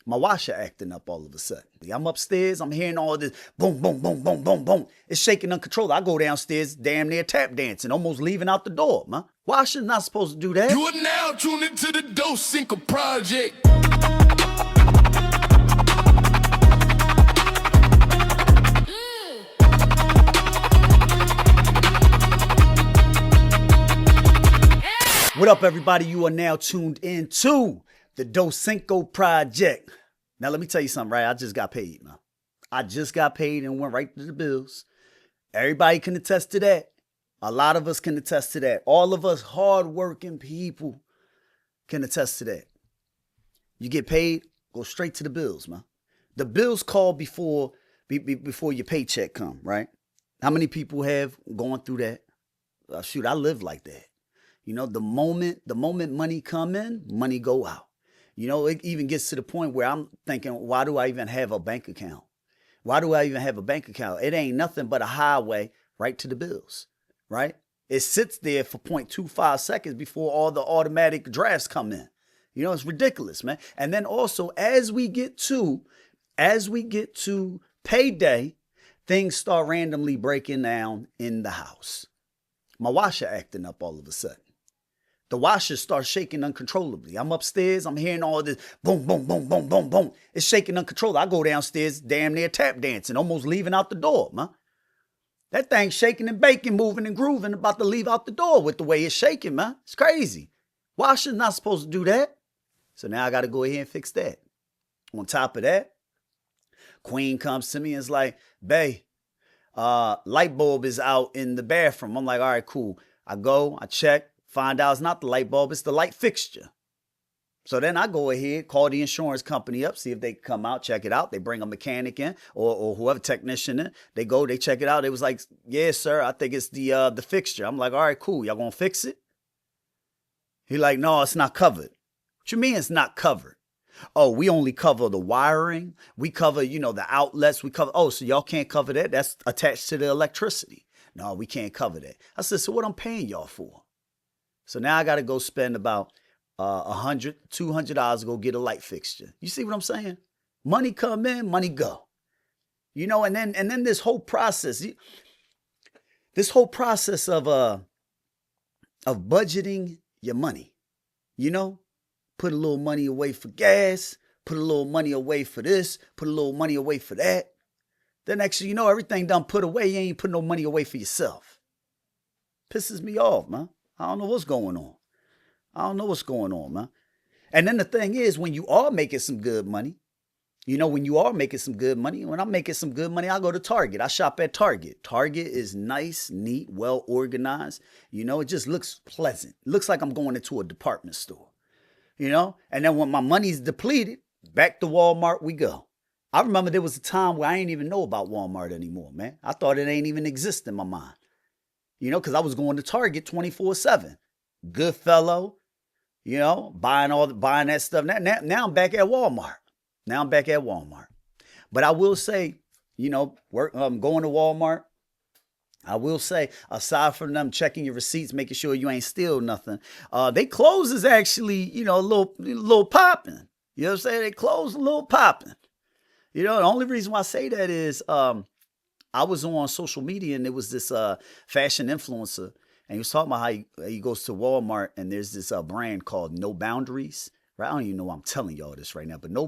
My washer acting up all of a sudden. I'm upstairs, I'm hearing all this boom, boom, boom, boom, boom, boom. It's shaking uncontrollable. I go downstairs, damn near tap dancing, almost leaving out the door, man. Washer's not supposed to do that. You are now tuned into the DOSCINCO Project. What up, everybody? You are now tuned into the DOSCINCO Project. Now, let me tell you something, right? I just got paid, man. I just got paid and went right to the bills. Everybody can attest to that. A lot of us can attest to that. All of us hardworking people can attest to that. You get paid, go straight to the bills, man. The bills call before your paycheck come, right? How many people have gone through that? Shoot, I live like that. You know, the moment money come in, money go out. You know, it even gets to the point where I'm thinking, why do I even have a bank account? Why do I even have a bank account? It ain't nothing but a highway right to the bills, right? It sits there for 0.25 seconds before all the automatic drafts come in. You know, it's ridiculous, man. And then also, as we get to payday, things start randomly breaking down in the house. My washer acting up all of a sudden. The washer starts shaking uncontrollably. I'm upstairs. I'm hearing all this boom, boom, boom, boom, boom, boom. It's shaking uncontrollably. I go downstairs, damn near tap dancing, almost leaving out the door, man. That thing's shaking and baking, moving and grooving, about to leave out the door with the way it's shaking, man. It's crazy. Washer's not supposed to do that. So now I got to go ahead and fix that. On top of that, Queen comes to me and is like, bae, light bulb is out in the bathroom. I'm like, all right, cool. I go, I check. Find out it's not the light bulb, it's the light fixture. So then I go ahead, call the insurance company up, see if they can come out, check it out. They bring a mechanic in or whoever technician in. They go, they check it out. It was like, yeah, sir, I think it's the fixture. I'm like, all right, cool. Y'all gonna fix it? He like, no, it's not covered. What you mean it's not covered? Oh, we only cover the wiring. We cover, the outlets. We cover, so y'all can't cover that? That's attached to the electricity. No, we can't cover that. I said, so what I'm paying y'all for? So now I got to go spend about $100, $200 to go get a light fixture. You see what I'm saying? Money come in, money go. And then this whole process of budgeting your money. Put a little money away for gas, put a little money away for this, put a little money away for that. Then actually, everything done put away, you ain't put no money away for yourself. Pisses me off, man. I don't know what's going on. Man. And then the thing is, when you are making some good money, when I'm making some good money, I go to Target. I shop at Target. Target is nice, neat, well organized. It just looks pleasant. It looks like I'm going into a department store, And then when my money's depleted, back to Walmart we go. I remember there was a time where I ain't even know about Walmart anymore, man. I thought it ain't even exist in my mind. Because I was going to Target 24/7. Good fellow, buying that stuff. Now I'm back at Walmart. But I will say, going to Walmart, I will say, aside from them checking your receipts, making sure you ain't steal nothing, they clothes is actually, a little popping. You know what I'm saying? They clothes a little popping. The only reason why I say that is, I was on social media and there was this fashion influencer and he was talking about how he goes to Walmart and there's this brand called No Boundaries. Right? I don't even know why I'm telling y'all this right now, but No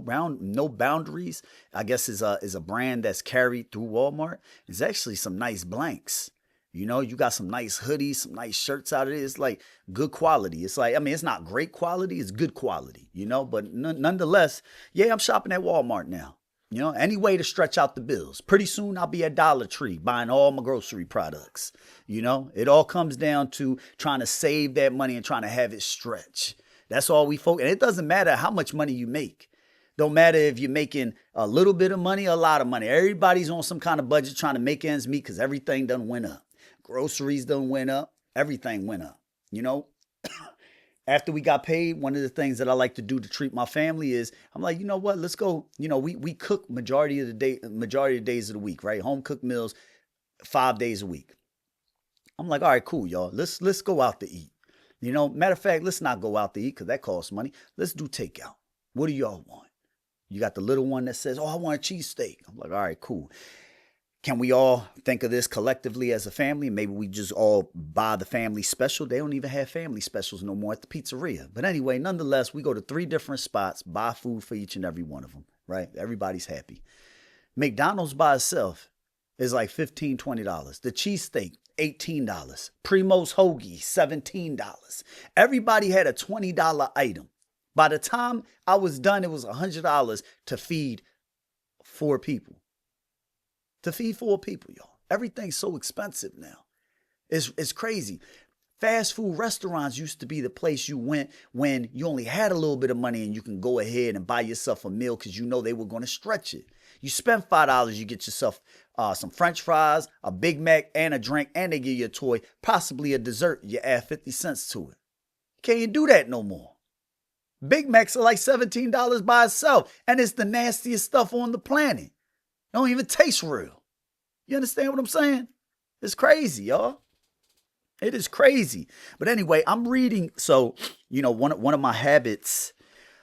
Boundaries, I guess is a brand that's carried through Walmart. It's actually some nice blanks. You got some nice hoodies, some nice shirts out of it. It's like good quality. It's like, it's not great quality, it's good quality, but nonetheless, yeah, I'm shopping at Walmart now. Any way to stretch out the bills. Pretty soon I'll be at Dollar Tree buying all my grocery products. It all comes down to trying to save that money and trying to have it stretch. That's all we focus. And it doesn't matter how much money you make. Don't matter if you're making a little bit of money or a lot of money. Everybody's on some kind of budget trying to make ends meet because everything done went up. Groceries done went up. Everything went up. After we got paid, one of the things that I like to do to treat my family is I'm like, what? Let's go. We cook majority of the days of the week, right? Home cooked meals, 5 days a week. I'm like, all right, cool, y'all. Let's go out to eat. Matter of fact, let's not go out to eat because that costs money. Let's do takeout. What do y'all want? You got the little one that says, oh, I want a cheesesteak. I'm like, all right, cool. Can we all think of this collectively as a family? Maybe we just all buy the family special. They don't even have family specials no more at the pizzeria. But anyway, nonetheless, we go to 3 different spots, buy food for each and every one of them, right? Everybody's happy. McDonald's by itself is like $15, $20. The cheesesteak, $18. Primo's hoagie, $17. Everybody had a $20 item. By the time I was done, it was $100 to feed 4 people. To feed 4 people, y'all. Everything's so expensive now. It's crazy. Fast food restaurants used to be the place you went when you only had a little bit of money and you can go ahead and buy yourself a meal because you know they were going to stretch it. You spend $5, you get yourself some French fries, a Big Mac, and a drink, and they give you a toy, possibly a dessert. You add 50 cents to it. Can't do that no more. Big Macs are like $17 by itself, and it's the nastiest stuff on the planet. It don't even taste real. You understand what I'm saying? It's crazy, y'all. It is crazy. But anyway, I'm reading. So, one of my habits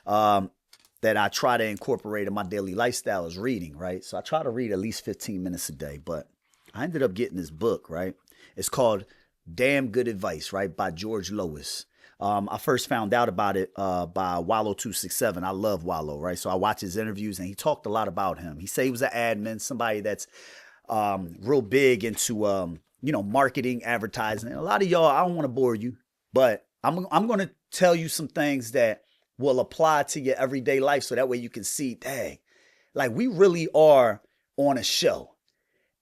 that I try to incorporate in my daily lifestyle is reading, right? So I try to read at least 15 minutes a day. But I ended up getting this book, right? It's called Damn Good Advice, right? By George Lois. I first found out about it by Wallow267. I love Wallow, right? So I watch his interviews, and he talked a lot about him. He said he was an admin, somebody that's real big into marketing, advertising. And a lot of y'all, I don't want to bore you, but I'm going to tell you some things that will apply to your everyday life, so that way you can see, dang, like we really are on a show.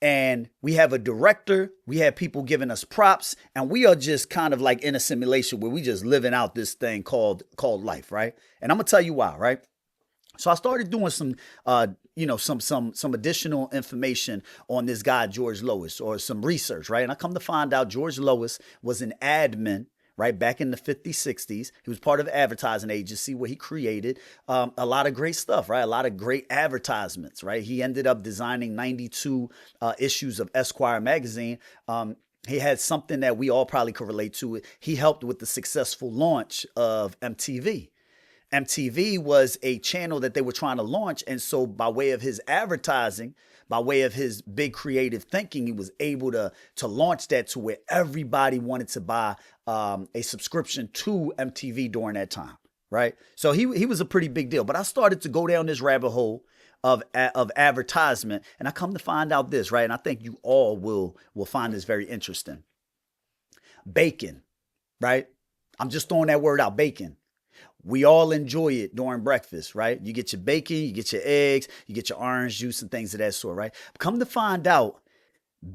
And we have a director, we have people giving us props, and we are just kind of like in a simulation where we just living out this thing called life, right? And I'm gonna tell you why, right? So I started doing some additional information on this guy, George Lois, or some research, right? And I come to find out George Lois was an admin, right, back in the 50s, 60s. He was part of an advertising agency where he created a lot of great stuff, right? A lot of great advertisements, right? He ended up designing 92 issues of Esquire magazine. He had something that we all probably could relate to. He helped with the successful launch of MTV. MTV was a channel that they were trying to launch. And so by way of his advertising, by way of his big creative thinking, he was able to launch that to where everybody wanted to buy a subscription to MTV during that time, right? So he was a pretty big deal. But I started to go down this rabbit hole of advertisement, and I come to find out this, right? And I think you all will find this very interesting. Bacon, right? I'm just throwing that word out, bacon. We all enjoy it during breakfast, right? You get your bacon, you get your eggs, you get your orange juice and things of that sort, right? Come to find out,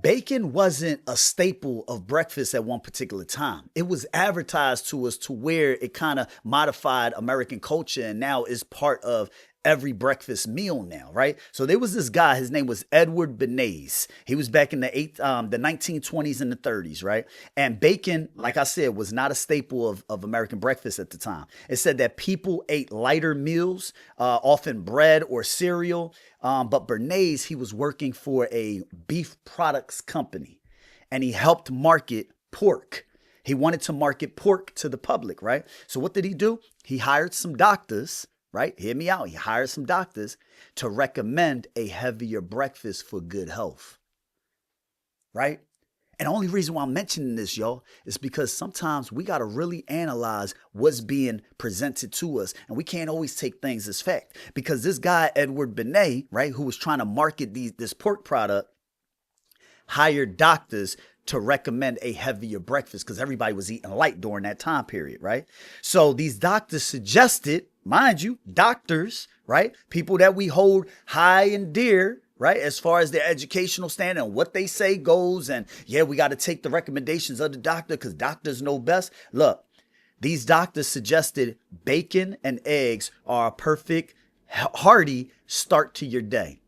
bacon wasn't a staple of breakfast at one particular time. It was advertised to us to where it kind of modified American culture and now is part of every breakfast meal now, right? So there was this guy, his name was Edward Bernays. He was back in the 1920s and the 30s, right? And bacon, like I said, was not a staple of American breakfast at the time. It said that people ate lighter meals, often bread or cereal. But Bernays, he was working for a beef products company, and he helped market pork. He wanted to market pork to the public, right? So what did he do? He hired some doctors, right? Hear me out. He hired some doctors to recommend a heavier breakfast for good health, right? And the only reason why I'm mentioning this, y'all, is because sometimes we got to really analyze what's being presented to us. And we can't always take things as fact. Because this guy, Edward Bernays, right, who was trying to market this pork product, hired doctors to recommend a heavier breakfast because everybody was eating light during that time period, right? So these doctors suggested, mind you, doctors, right? People that we hold high and dear, right? As far as their educational standing and what they say goes. And yeah, we got to take the recommendations of the doctor because doctors know best. Look, these doctors suggested bacon and eggs are a perfect, hearty start to your day.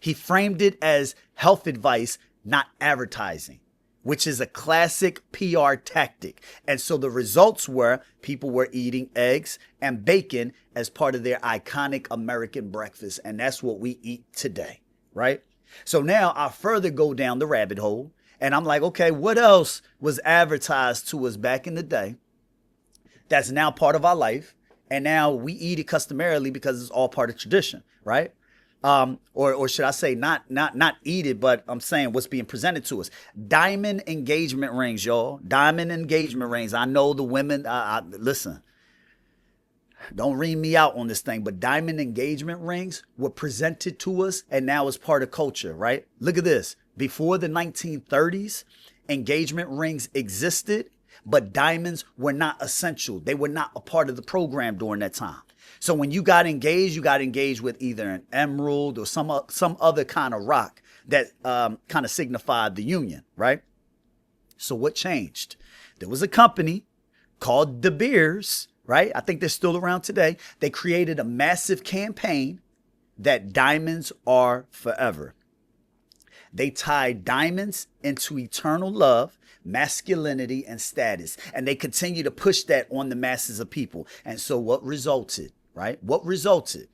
He framed it as health advice, not advertising, which is a classic PR tactic. And so the results were people were eating eggs and bacon as part of their iconic American breakfast. And that's what we eat today, right? So now I further go down the rabbit hole and I'm like, okay, what else was advertised to us back in the day that's now part of our life and now we eat it customarily because it's all part of tradition, right? Or should I say not eat it, but I'm saying what's being presented to us. Diamond engagement rings, y'all. Diamond engagement rings. I know the women, listen, don't read me out on this thing, but diamond engagement rings were presented to us and now it's part of culture, right? Look at this. Before the 1930s, engagement rings existed, but diamonds were not essential. They were not a part of the program during that time. So when you got engaged with either an emerald or some other kind of rock that kind of signified the union, right? So what changed? There was a company called De Beers, right? I think they're still around today. They created a massive campaign that diamonds are forever. They tied diamonds into eternal love, masculinity, and status. And they continue to push that on the masses of people. And so what resulted, right? What resulted?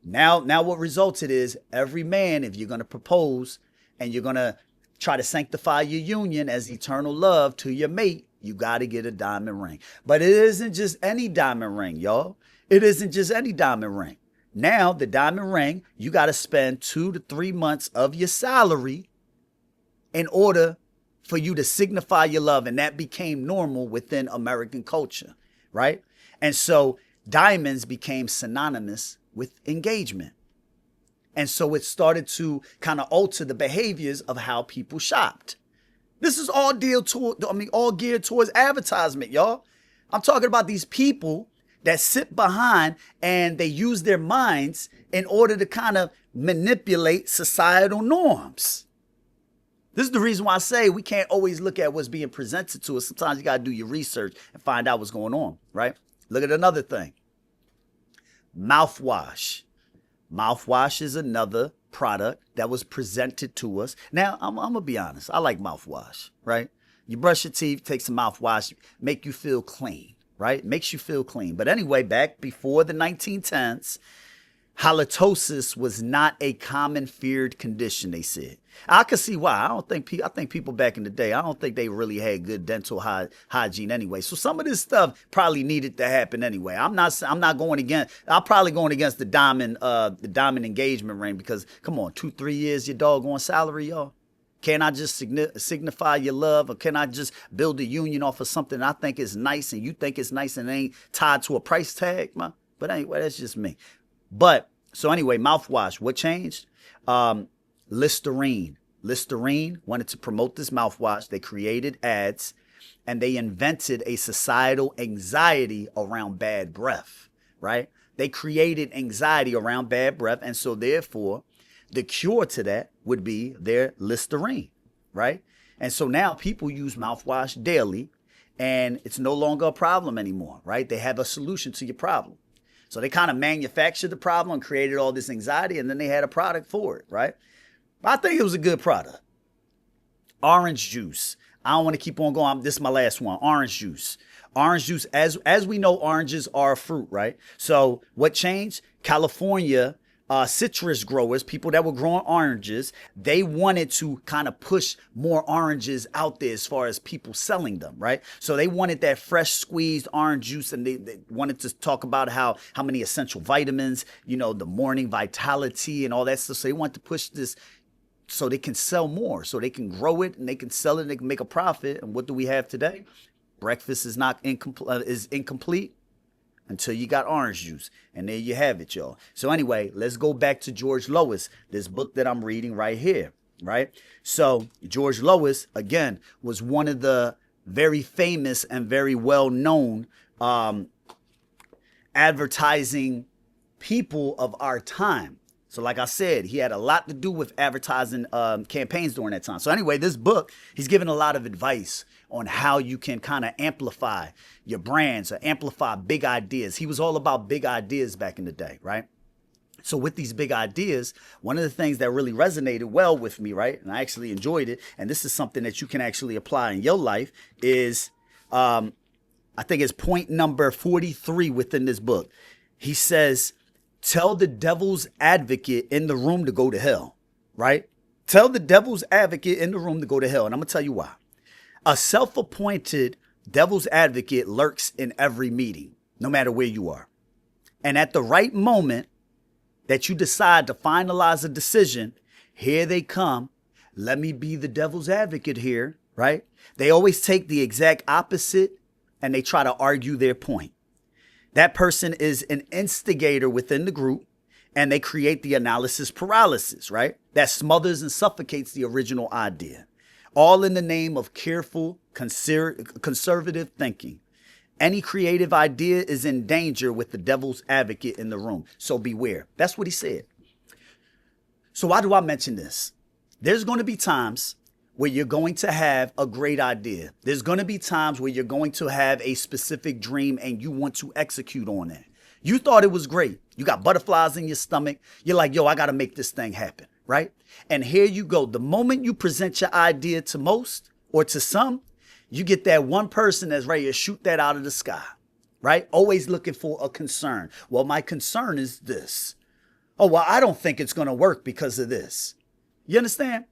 Now what resulted is every man, if you're going to propose and you're going to try to sanctify your union as eternal love to your mate, you got to get a diamond ring. But it isn't just any diamond ring, y'all. It isn't just any diamond ring. Now, the diamond ring, you got to spend 2 to 3 months of your salary in order for you to signify your love. And that became normal within American culture, right? And so diamonds became synonymous with engagement. And so it started to kind of alter the behaviors of how people shopped. This is all all geared towards advertisement, y'all. I'm talking about these people that sit behind and they use their minds in order to kind of manipulate societal norms. This is the reason why I say we can't always look at what's being presented to us. Sometimes you got to do your research and find out what's going on, right? Look at another thing. Mouthwash. Mouthwash is another product that was presented to us. Now, I'm going to be honest. I like mouthwash, right? You brush your teeth, take some mouthwash, make you feel clean, right? Makes you feel clean. But anyway, back before the 1910s, halitosis was not a common feared condition, they said. I can see why. I think people back in the day, I don't think they really had good dental hygiene anyway. So some of this stuff probably needed to happen anyway. I'm probably going against the diamond engagement ring because come on, 2-3 years your doggone salary, y'all. Can I just signify your love, or can I just build a union off of something I think is nice and you think it's nice and it ain't tied to a price tag, man? But anyway, that's just me. But so anyway, mouthwash. What changed? Listerine. Listerine wanted to promote this mouthwash. They created ads and they invented a societal anxiety around bad breath, right? They created anxiety around bad breath. And so therefore, the cure to that would be their Listerine, right? And so now people use mouthwash daily and it's no longer a problem anymore, right? They have a solution to your problem. So they kind of manufactured the problem and created all this anxiety and then they had a product for it, right? I think it was a good product. Orange juice. I don't want to keep on going. This is my last one. Orange juice. Orange juice, as we know, oranges are a fruit, right? So what changed? California citrus growers, people that were growing oranges, they wanted to kind of push more oranges out there as far as people selling them, right? So they wanted that fresh squeezed orange juice and they wanted to talk about how many essential vitamins, the morning vitality and all that stuff. So they wanted to push this so they can sell more, so they can grow it and they can sell it and they can make a profit. And what do we have today? Breakfast is incomplete until you got orange juice. And there you have it, y'all. So anyway, let's go back to George Lois, this book that I'm reading right here, right? So George Lois, again, was one of the very famous and very well-known advertising people of our time. So like I said, he had a lot to do with advertising campaigns during that time. So anyway, this book, he's giving a lot of advice on how you can kind of amplify your brands or amplify big ideas. He was all about big ideas back in the day, right? So with these big ideas, one of the things that really resonated well with me, right, and I actually enjoyed it, and this is something that you can actually apply in your life, is I think it's point number 43 within this book. He says, tell the devil's advocate in the room to go to hell, right? Tell the devil's advocate in the room to go to hell. And I'm going to tell you why. A self-appointed devil's advocate lurks in every meeting, no matter where you are. And at the right moment that you decide to finalize a decision, here they come. Let me be the devil's advocate here, right? They always take the exact opposite and they try to argue their point. That person is an instigator within the group and they create the analysis paralysis, right? That smothers and suffocates the original idea. All in the name of careful, conservative thinking. Any creative idea is in danger with the devil's advocate in the room. So beware. That's what he said. So why do I mention this? There's going to be times where you're going to have a great idea. There's going to be times where you're going to have a specific dream and you want to execute on it. You thought it was great. You got butterflies in your stomach. You're like, yo, I got to make this thing happen, right? And here you go. The moment you present your idea to most or to some, you get that one person that's ready to shoot that out of the sky, right? Always looking for a concern. Well, my concern is this. Oh, well, I don't think it's going to work because of this. You understand?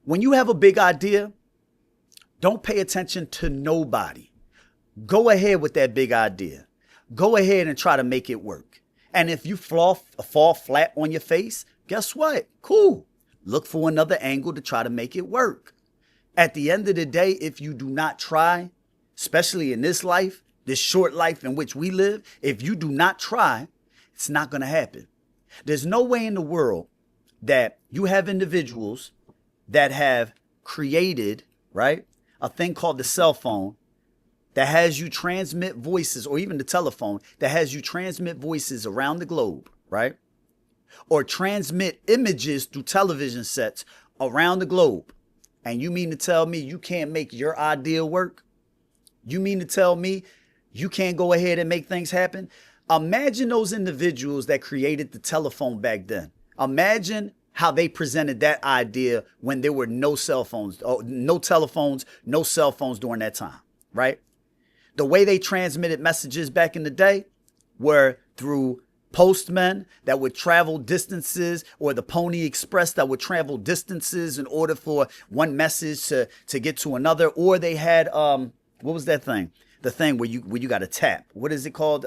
When you have a big idea, don't pay attention to nobody. Go ahead with that big idea. Go ahead and try to make it work. And if you fall flat on your face, guess what? Cool. Look for another angle to try to make it work. At the end of the day, if you do not try, especially in this life, this short life in which we live, if you do not try, it's not going to happen. There's no way in the world that you have individuals that have created, right, a thing called the cell phone that has you transmit voices, or even the telephone that has you transmit voices around the globe, right? Or transmit images through television sets around the globe. And you mean to tell me you can't make your idea work? You mean to tell me you can't go ahead and make things happen? Imagine those individuals that created the telephone back then. Imagine how they presented that idea when there were no cell phones, no telephones, no cell phones during that time, right? The way they transmitted messages back in the day were through postmen that would travel distances, or the Pony Express that would travel distances in order for one message to get to another. Or they had, what was that thing? The thing where you got to tap. What is it called?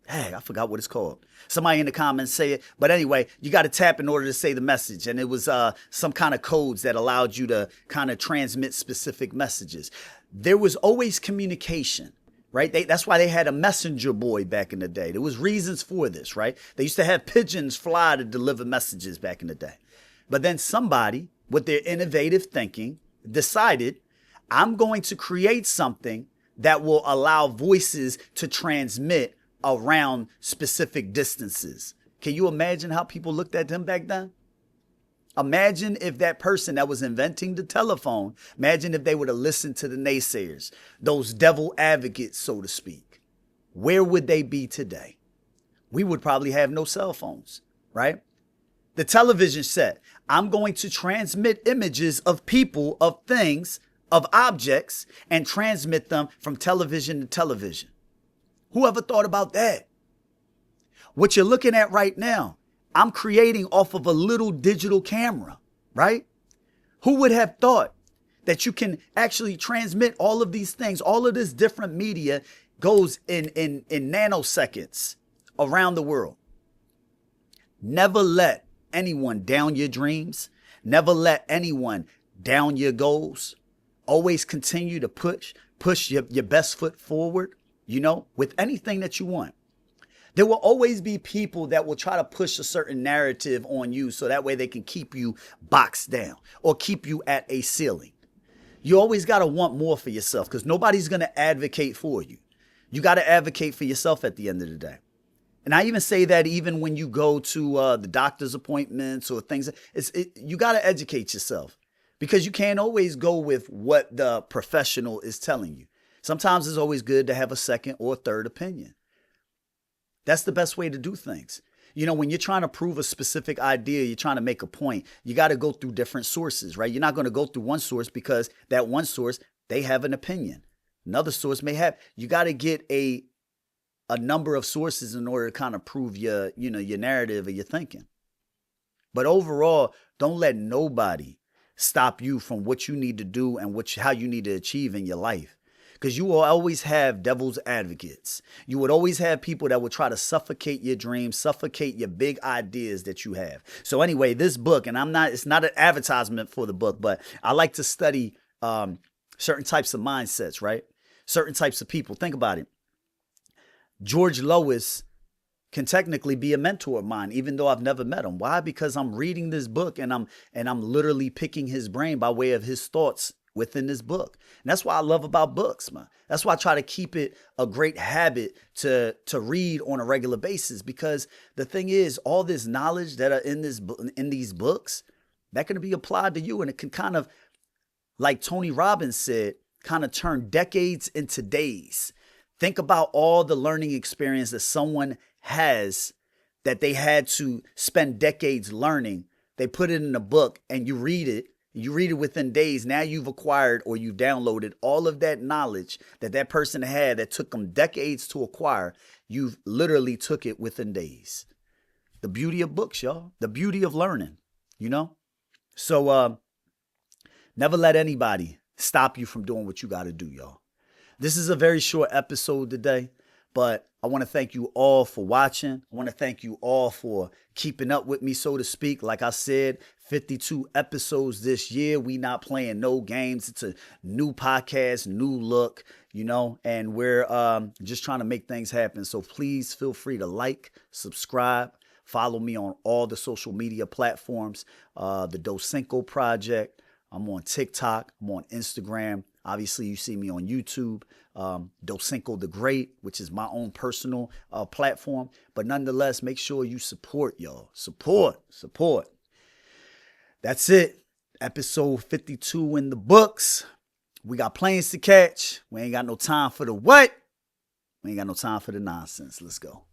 Hey, I forgot what it's called. Somebody in the comments say it. But anyway, you got to tap in order to say the message. And it was some kind of codes that allowed you to kind of transmit specific messages. There was always communication, right? That's why they had a messenger boy back in the day. There was reasons for this, right? They used to have pigeons fly to deliver messages back in the day. But then somebody with their innovative thinking decided, I'm going to create something that will allow voices to transmit around specific distances. Can you imagine how people looked at them back then? Imagine if that person that was inventing the telephone, imagine if they would have listened to the naysayers, those devil advocates, so to speak. Where would they be today? We would probably have no cell phones, right? The television set, I'm going to transmit images of people, of things, of objects, and transmit them from television to television. Whoever thought about that? What you're looking at right now, I'm creating off of a little digital camera, right? Who would have thought that you can actually transmit all of these things, all of this different media goes in nanoseconds around the world. Never let anyone down your dreams. Never let anyone down your goals. Always continue to push your best foot forward, with anything that you want. There will always be people that will try to push a certain narrative on you so that way they can keep you boxed down or keep you at a ceiling. You always got to want more for yourself because nobody's going to advocate for you. You got to advocate for yourself at the end of the day. And I even say that even when you go to the doctor's appointments or things, you got to educate yourself because you can't always go with what the professional is telling you. Sometimes it's always good to have a second or third opinion. That's the best way to do things. When you're trying to prove a specific idea, you're trying to make a point, you got to go through different sources, right? You're not going to go through one source because that one source, they have an opinion. Another source may have. You got to get a number of sources in order to kind of prove your narrative or your thinking. But overall, don't let nobody stop you from what you need to do and how you need to achieve in your life. because you will always have devil's advocates. You would always have people that would try to suffocate your dreams, suffocate your big ideas that you have. So anyway, this book, and it's not an advertisement for the book, but I like to study certain types of mindsets, right? Certain types of people. Think about it. George Lois can technically be a mentor of mine, even though I've never met him. Why? Because I'm reading this book and I'm literally picking his brain by way of his thoughts within this book. And that's what I love about books, man. That's why I try to keep it a great habit to read on a regular basis, because the thing is, all this knowledge that are in these books, that can be applied to you, and it can kind of, like Tony Robbins said, kind of turn decades into days. Think about all the learning experience that someone has that they had to spend decades learning. They put it in a book and you read it. You read it within days. Now you've acquired, or you've downloaded all of that knowledge that person had that took them decades to acquire. You've literally took it within days. The beauty of books, y'all. The beauty of learning, you know? So never let anybody stop you from doing what you got to do, y'all. This is a very short episode today, but I want to thank you all for watching. I want to thank you all for keeping up with me, so to speak. Like I said, 52 episodes this year. We not playing no games. It's a new podcast, new look, you know, and we're just trying to make things happen. So please feel free to like, subscribe, follow me on all the social media platforms, the DOSCINCO Project. I'm on TikTok. I'm on Instagram. Obviously, you see me on YouTube, DOSCINCO the Great, which is my own personal platform. But nonetheless, make sure you support, y'all. Support. That's it. Episode 52 in the books. We got planes to catch. We ain't got no time for the what? We ain't got no time for the nonsense. Let's go.